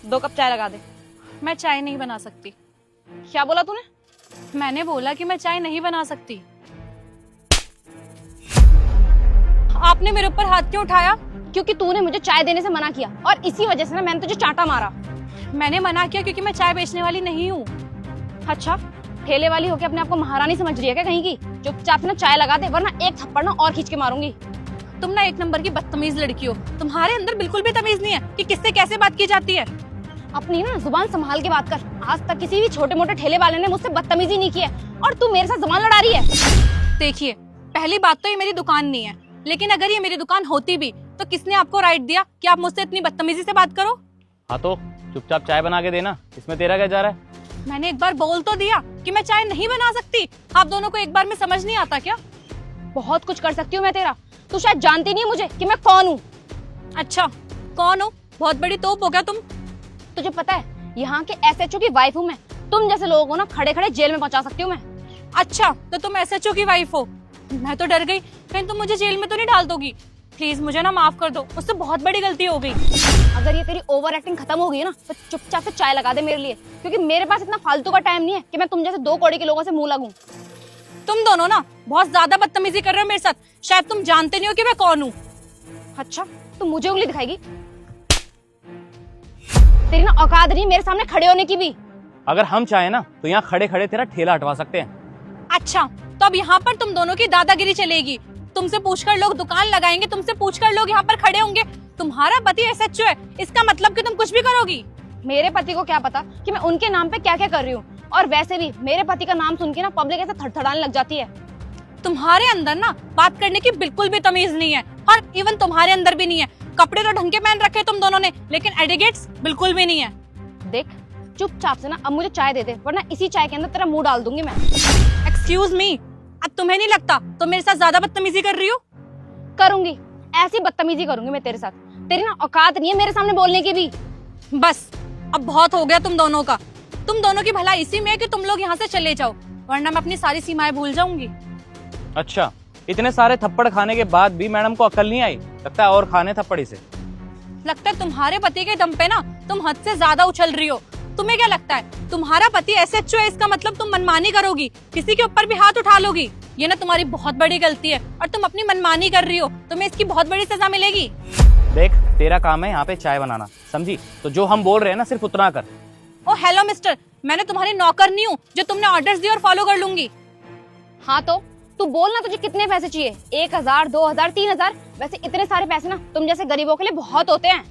2 cup चाय लगा दे। मैं चाय नहीं बना सकती। क्या बोला तूने? मैंने बोला कि मैं चाय नहीं बना सकती। आपने मेरे ऊपर हाथ क्यों उठाया? क्योंकि तूने मुझे चाय देने से मना किया और इसी वजह से ना मैंने तुझे चांटा मारा। मैंने मना किया क्योंकि मैं चाय बेचने वाली नहीं हूँ। अच्छा, ठेले वाली होके अपने आप को महारानी समझ रही है क्या कहीं की? चुपचाप से ना चाय लगा दे, वरना एक थप्पड़ ना और खींच के मारूंगी। तुम ना 1 नंबर की बदतमीज लड़की हो। तुम्हारे अंदर बिल्कुल भी तमीज नहीं है कि किससे कैसे बात की जाती है। अपनी ना जुबान संभाल के बात कर। आज तक किसी भी छोटे मोटे ठेले वाले ने मुझसे बदतमीजी नहीं की है और तू मेरे साथ जुबान लड़ा रही है। देखिए, पहली बात तो ये मेरी दुकान नहीं है, लेकिन अगर ये मेरी दुकान होती भी तो किसने आपको राइट दिया कि आप मुझसे इतनी बदतमीजी से बात करो? हाँ तो चुपचाप चाय बना के देना, इसमें तेरा क्या जा रहा है? मैंने एक बार बोल तो दिया कि मैं चाय नहीं बना सकती। आप दोनों को एक बार में समझ नहीं आता क्या? बहुत कुछ कर सकती हूँ मैं तेरा। तू शायद जानती नहीं है मुझे कि मैं कौन हूँ। अच्छा, कौन हो? बहुत बड़ी तोप हो गया तुम। तुझे पता है यहाँ के एसएचओ की वाइफ हूँ मैं। तुम जैसे लोगों को ना खड़े खड़े जेल में पहुंचा सकती हूँ मैं। अच्छा, तो तुम एसएचओ की वाइफ हो। मैं तो डर गई, कहीं तुम मुझे जेल में तो नहीं डाल दोगी। प्लीज मुझे ना माफ कर दो, मुझसे बहुत बड़ी गलती हो गई। अगर ये तेरी ओवर एक्टिंग खत्म हो गई है ना तो चुपचाप से चाय लगा दे मेरे लिए, क्योंकि मेरे पास इतना फालतू का टाइम नहीं है कि मैं तुम जैसे 2 कौड़ी के लोगों से मुंह लगूं। तुम दोनों ना बहुत ज्यादा बदतमीजी कर रहे हो मेरे साथ। शायद तुम जानते नहीं हो कि मैं कौन हूँ। अच्छा, तुम मुझे उंगली दिखाएगी? तेरी ना औकात नहीं मेरे सामने खड़े होने की भी। अगर हम चाहें ना तो यहाँ खड़े खड़े तेरा ठेला हटवा सकते हैं। अच्छा, तो अब यहाँ पर तुम दोनों की दादागिरी चलेगी। तुमसे पूछकर लोग दुकान लगाएंगे, तुमसे पूछकर लोग यहाँ पर खड़े होंगे। तुम्हारा पति एसएचओ है, इसका मतलब कि तुम कुछ भी करोगी। मेरे पति को क्या पता कि मैं उनके नाम पे क्या क्या कर रही हूँ। और वैसे भी मेरे पति का नाम सुन के ना पब्लिक ऐसे थड़थड़ाने लग जाती है। तुम्हारे अंदर ना बात करने की बिल्कुल भी तमीज नहीं है, और इवन तुम्हारे अंदर भी नहीं है। कपड़े तो ढंग के पहन रखे तुम दोनों ने, लेकिन एटिकेट्स बिल्कुल भी नहीं है। देख, चुपचाप से ना अब मुझे चाय दे दे, वरना इसी चाय के अंदर तेरा मुंह डाल दूंगी मैं। एक्सक्यूज मी, अब तुम्हें नहीं लगता तुम मेरे साथ ज्यादा बदतमीजी कर रही हो? करूंगी, ऐसी बदतमीजी करूंगी मैं तेरे साथ। तेरी ना औकात नहीं है मेरे सामने बोलने की भी। बस अब बहुत हो गया तुम दोनों का। तुम दोनों की भलाई इसी में है कि तुम लोग यहाँ से चले जाओ, वरना मैं अपनी सारी सीमाएं भूल जाऊंगी। अच्छा, इतने सारे थप्पड़ खाने के बाद भी मैडम को अकल नहीं आई? लगता है और खाने थप्पड़ इसे। लगता है तुम्हारे पति के दम पे ना तुम हद से ज्यादा उछल रही हो। तुम्हें क्या लगता है तुम्हारा पति एसएचओ है, इसका मतलब तुम मनमानी करोगी, किसी के ऊपर भी हाथ उठा लोगी? ये ना तुम्हारी बहुत बड़ी गलती है, और तुम अपनी मनमानी कर रही हो। तुम्हें इसकी बहुत बड़ी सजा मिलेगी। देख, तेरा काम है यहाँ पे चाय बनाना, समझी? तो जो हम बोल रहे हैं ना सिर्फ उतना कर। ओ हेलो मिस्टर, मैंने तुम्हारी नौकर नहीं हूँ जो तुमने ऑर्डर्स दिए और फॉलो कर लूंगी। हाँ तो तू बोल ना, तुझे कितने पैसे चाहिए? 1000, 2000, 3000? वैसे इतने सारे पैसे ना तुम जैसे गरीबों के लिए बहुत होते हैं।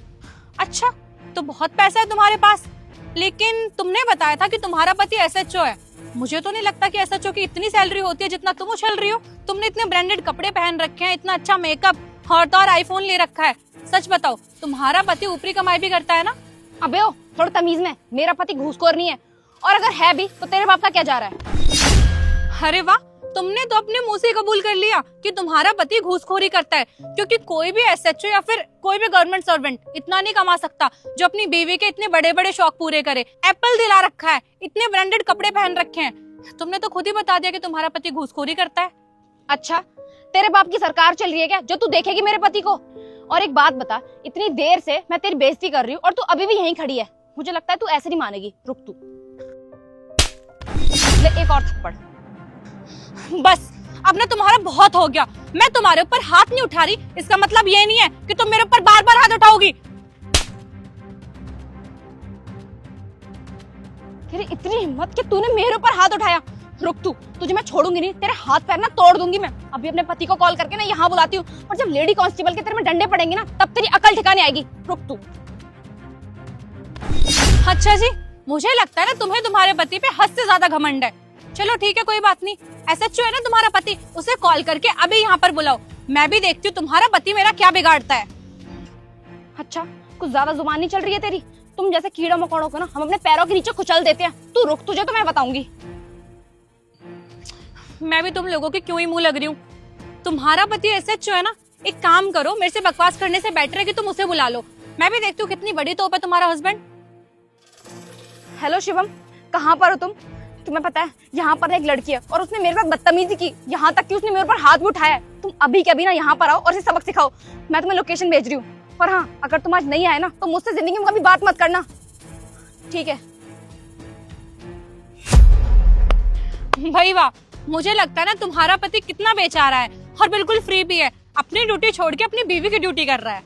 अच्छा, तो बहुत पैसा है तुम्हारे पास, लेकिन तुमने बताया था कि तुम्हारा पति एसएचओ है। मुझे तो नहीं लगता कि एसएचओ की इतनी सैलरी होती है जितना तुम उछल रही हो। तुमने इतने ब्रांडेड कपड़े पहन रखे हैं, इतना अच्छा मेकअप, और तो और आईफोन ले रखा है। सच बताओ, तुम्हारा पति ऊपरी कमाई भी करता है ना? अबे ओ, थोड़ा तमीज में। मेरा पति घूसखोर नहीं है, और अगर है भी तो तेरे बाप का क्या जा रहा है? अरे वाह, तुमने तो अपने मुंह से कबूल कर लिया कि तुम्हारा पति घूसखोरी करता है, क्योंकि कोई भी एसएचओ या फिर कोई भी गवर्नमेंट सर्वेंट इतना नहीं कमा सकता जो अपनी बीवी के इतने बड़े बड़े शौक पूरे करे। एप्पल दिला रखा है, इतने ब्रांडेड कपड़े पहन रखे हैं। तुमने तो खुद ही बता दिया कि तुम्हारा पति घूसखोरी करता है। अच्छा, तेरे बाप की सरकार चल रही है क्या जो तू देखेगी मेरे पति को? और एक बात बता, इतनी देर से मैं तेरी बेइज्जती कर रही हूँ और तू अभी भी यहीं खड़ी है। मुझे लगता है तू ऐसे नहीं मानेगी। रुक तू, ले एक और थप्पड़। बस अब ना तुम्हारा बहुत हो गया। मैं तुम्हारे ऊपर हाथ नहीं उठा रही, इसका मतलब ये नहीं है कि तुम मेरे ऊपर बार बार हाथ उठाओगी। तेरी इतनी हिम्मत कि तूने मेरे ऊपर हाथ उठाया। रुक तू, तुझे मैं छोड़ूंगी नहीं। तेरे हाथ पैर ना तोड़ दूंगी मैं। अभी अपने पति को कॉल करके ना यहाँ बुलाती हूँ, और जब लेडी कांस्टेबल के तेरे में डंडे पड़ेंगे ना तब तेरी अकल ठिकाने आएगी। रुक तू। अच्छा जी, मुझे लगता है ना तुम्हें तुम्हारे पति पे हद से ज्यादा घमंड है। चलो ठीक है, कोई बात नहीं। एसएचओ है ना तुम्हारा पति, उसे कॉल करके अभी यहाँ पर बुलाओ। मैं भी देखती हूँ तुम्हारा पति मेरा क्या बिगाड़ता है। अच्छा, कुछ ज्यादा जुबान नहीं चल रही है तेरी? तुम जैसे कीड़ा मकोड़ों को ना हम अपने पैरों के नीचे कुचल देते हैं। तू रुक, तुझे तो मैं बताऊंगी। मैं भी तुम लोगों की क्यों ही मुंह लग रही हूँ। तुम्हारा पति एसएचओ है ना, एक काम करो, मेरे से बकवास करने से बेटर है कि तुम उसे बुला लो। मैं भी देखती हूँ कितनी बड़ी तोप है तुम्हारा हस्बैंड। हेलो शिवम, कहाँ पर हो तुम? तुम्हें पता है यहाँ पर एक लड़की है और उसने मेरे साथ बदतमीजी की, यहाँ तक कि उसने मेरे ऊपर हाथ भी उठाया है। तुम अभी के अभी ना यहाँ पर आओ और इसे सबक सिखाओ। मैं तुम्हें लोकेशन भेज रही हूँ। पर हाँ, अगर तुम आज नहीं आए ना तो मुझसे जिंदगी में कभी बात मत करना। ठीक है। भाई वाह, मुझे लगता है ना तुम्हारा पति कितना बेचारा है और बिल्कुल फ्री भी है, अपनी ड्यूटी छोड़ के अपनी बीवी की ड्यूटी कर रहा है।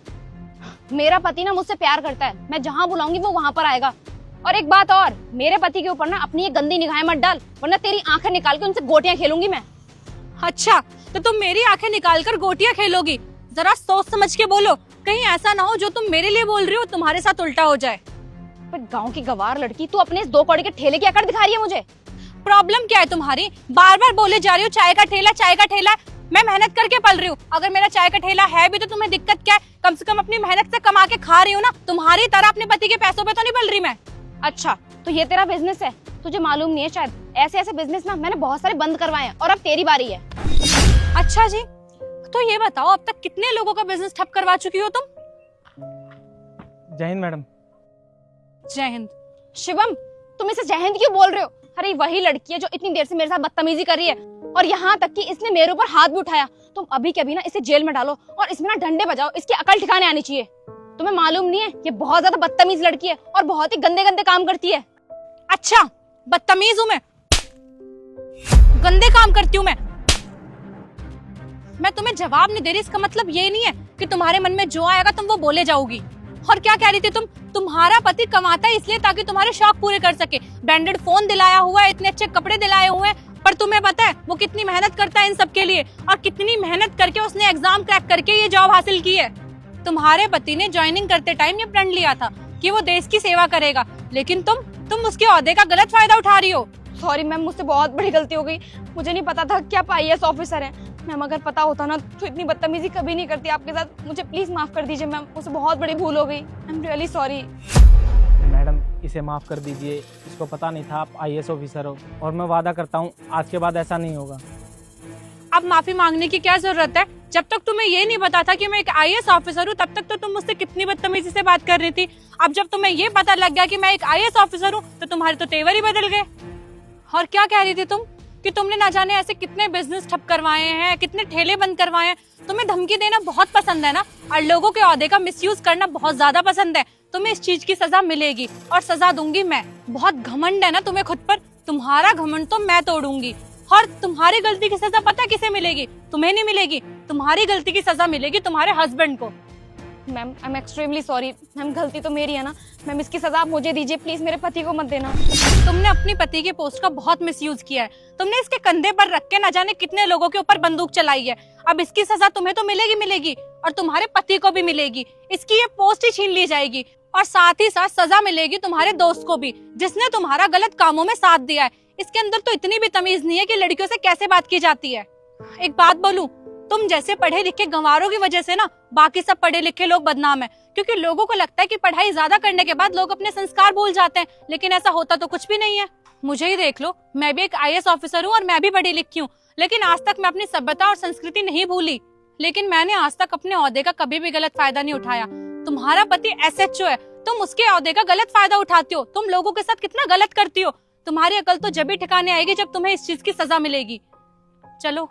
मेरा पति ना मुझसे प्यार करता है, मैं जहाँ बुलाऊंगी वो वहाँ पर आएगा। और एक बात और, मेरे पति के ऊपर ना अपनी ये गंदी निगाहें मत डाल, वरना तेरी आंखें निकाल के उनसे गोटियां खेलूंगी मैं। अच्छा, तो तुम मेरी आंखें निकालकर गोटियां खेलोगी? जरा सोच समझ के बोलो, कहीं ऐसा ना हो जो तुम मेरे लिए बोल रही हो तुम्हारे साथ उल्टा हो जाए। पर गांव की गवार लड़की, तू अपने इस 2 कौड़ी के ठेले की अकड़ दिखा रही है मुझे। प्रॉब्लम क्या है तुम्हारी? बार बार बोले जा रही हो चाय का ठेला, चाय का ठेला। मैं मेहनत करके पल रही हूँ, अगर मेरा चाय का ठेला है भी तो तुम्हें दिक्कत क्या है? कम से कम अपनी मेहनत से कमा के खा रही हूँ ना, तुम्हारी तरह अपने पति के पैसों पे तो नहीं पल रही मैं। अच्छा, तो ये तेरा बिजनेस है? तुझे मालूम नहीं है शायद, ऐसे ऐसे बिजनेस ना मैंने बहुत सारे बंद करवाए हैं और अब तेरी बारी है। अच्छा जी, तो ये बताओ अब तक कितने लोगों का बिजनेस ठप करवा चुकी हो तुम? जय हिंद मैडम। जय हिंद। शिवम, तुम इसे जय हिंद क्यों बोल रहे हो? अरे वही लड़की है जो इतनी देर से मेरे साथ बदतमीजी कर रही है, और यहाँ तक कि इसने मेरे ऊपर हाथ भी उठाया। तुम अभी के अभी ना इसे जेल में डालो और इसमें ना डंडे बजाओ, इसकी अकल ठिकाने आनी चाहिए। तुम्हें मालूम नहीं है, ये बहुत ज्यादा बदतमीज लड़की है और बहुत ही गंदे गंदे काम करती है। अच्छा, बदतमीज हूँ मैं? गंदे काम करती हूँ मैं तुम्हें जवाब नहीं दे रही, इसका मतलब ये नहीं है कि तुम्हारे मन में जो आएगा तुम वो बोले जाओगी। और क्या कह रही थी तुम? तुम्हारा पति कमाता है इसलिए ताकि तुम्हारे शौक पूरे कर सके, ब्रांडेड फोन दिलाया हुआ है, इतने अच्छे कपड़े दिलाए हुए हैं, पर तुम्हें पता है वो कितनी मेहनत करता है इन सब के लिए, और कितनी मेहनत करके उसने एग्जाम क्रैक करके ये जॉब हासिल की है। तुम्हारे पति ने ज्वाइनिंग करते टाइम ये प्रण लिया था कि वो देश की सेवा करेगा, लेकिन तुम उसके ओहदे का गलत फायदा उठा रही हो। सॉरी मैम, मुझसे बहुत बड़ी गलती हो गई, मुझे नहीं पता था कि आप IAS ऑफिसर हैं। मैम अगर पता होता ना तो इतनी बदतमीजी कभी नहीं करती आपके साथ। मुझे प्लीज माफ कर दीजिए मैम, मुझसे बहुत बड़ी भूल हो गई। I am really sorry. Madam इसे माफ़ कर दीजिए, इसको पता नहीं था आप IAS ऑफिसर हो, और मैं वादा करता हूँ आज के बाद ऐसा नहीं होगा। अब माफी मांगने की क्या जरूरत है? जब तक तुम्हें ये नहीं पता था कि मैं एक IAS ऑफिसर हूँ तब तक तो तुम मुझसे कितनी बदतमीजी से बात कर रही थी। अब जब तुम्हें ये पता लग गया कि मैं एक IAS ऑफिसर हूँ तो तुम्हारे तो तेवर ही बदल गए। और क्या कह रही थी तुम कि तुमने ना जाने ऐसे कितने बिजनेस ठप करवाए हैं, कितने ठेले बंद करवाए हैं। तुम्हें धमकी देना बहुत पसंद है ना, और लोगों के ओहदे का मिसयूज करना बहुत ज्यादा पसंद है। तुम्हें इस चीज की सजा मिलेगी और सजा दूंगी मैं। बहुत घमंड है ना तुम्हें खुद पर, तुम्हारा घमंड तो मैं तोड़ूंगी। और तुम्हारी गलती की सजा पता है किसे मिलेगी? तुम्हें नहीं मिलेगी, तुम्हारी गलती की सजा मिलेगी तुम्हारे हस्बैंड को। Ma'am I am extremely sorry. Ma'am गलती तो मेरी है ना, मैम इसकी सजा आप मुझे दीजिए प्लीज, मेरे पति को मत देना। तुमने अपनी पति के पोस्ट का बहुत मिसयूज किया है, तुमने इसके कंधे पर रख के न जाने कितने लोगों के ऊपर बंदूक चलाई है। अब इसकी सजा तुम्हें तो मिलेगी और तुम्हारे पति को भी मिलेगी। इसकी ये पोस्ट ही छीन ली जाएगी और साथ ही साथ सजा मिलेगी तुम्हारे दोस्त को भी, जिसने तुम्हारा गलत कामों में साथ दिया है। इसके अंदर तो इतनी भी तमीज नहीं है कि लड़कियों से कैसे बात की जाती है। एक बात बोलूं, तुम जैसे पढ़े लिखे गंवारों की वजह से ना बाकी सब पढ़े लिखे लोग बदनाम है, क्योंकि लोगों को लगता है कि पढ़ाई ज्यादा करने के बाद लोग अपने संस्कार भूल जाते हैं, लेकिन ऐसा होता तो कुछ भी नहीं है। मुझे ही देख लो, मैं भी एक IAS ऑफिसर हूँ और मैं भी पढ़ी लिखी हूँ, लेकिन आज तक मैं अपनी सभ्यता और संस्कृति नहीं भूली। लेकिन मैंने आज तक अपने ओहदे का कभी भी गलत फायदा नहीं उठाया। तुम्हारा पति SHO है, तुम उसके ओहदे का गलत फायदा उठाती हो, तुम लोगों के साथ कितना गलत करती हो। तुम्हारी अकल तो जब भी ठिकाने आएगी जब तुम्हें इस चीज की सजा मिलेगी। चलो